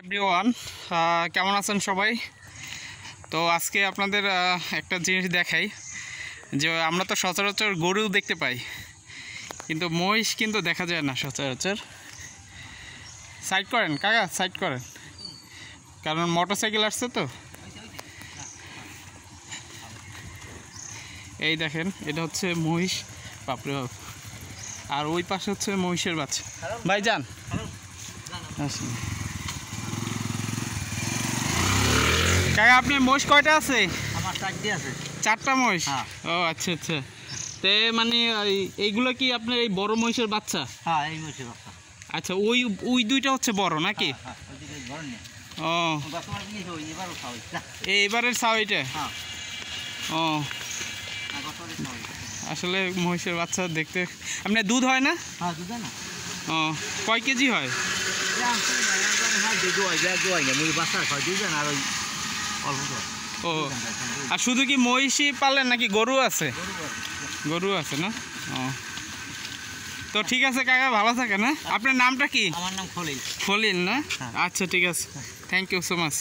Everyone, কেমন আছেন সবাই? তো আজকে আপনাদের একটা জিনিস দেখাই যে আমরা তো সচরাচর গরু দেখতে পাই, কিন্তু মহিষ কিন্তু দেখা যায় না সচরাচর। সাইড করেন কাকা, সাইড করেন, কারণ মোটরসাইকেল আসছে তো। এই দেখেন, এটা হচ্ছে মহিষ, বাপরে বাপ। আর ওই পাশে হচ্ছে মহিষের বাচ্চা। ভাই যান, আসেন কাকা। আপনার মহিষ কয়টা আছে? আমার 4টি আছে। 4টা মহিষ? ও আচ্ছা আচ্ছা। তে মানে এইগুলো কি আপনার এই বড় মহিষের বাচ্চা? হ্যাঁ, এই মহিষের বাচ্চা। আচ্ছা, ওই ওই দুইটা হচ্ছে বড় নাকি? ও এইবারের ছাও এটা? ও আসলে মহিষের বাচ্চা দেখতে আপনার দুধ হয় না? হ্যাঁ, দুধ হয় না। ও কয় কেজি হয়? ও আর শুধু কি মহিষই পালেন নাকি গরু আছে? গরু আছে না? ও তো ঠিক আছে কাকা, ভালো থাকেন। হ্যাঁ, আপনার নামটা কি? আমার নাম খলিল। খলিল না? আচ্ছা ঠিক আছে, থ্যাংক ইউ সো মাচ।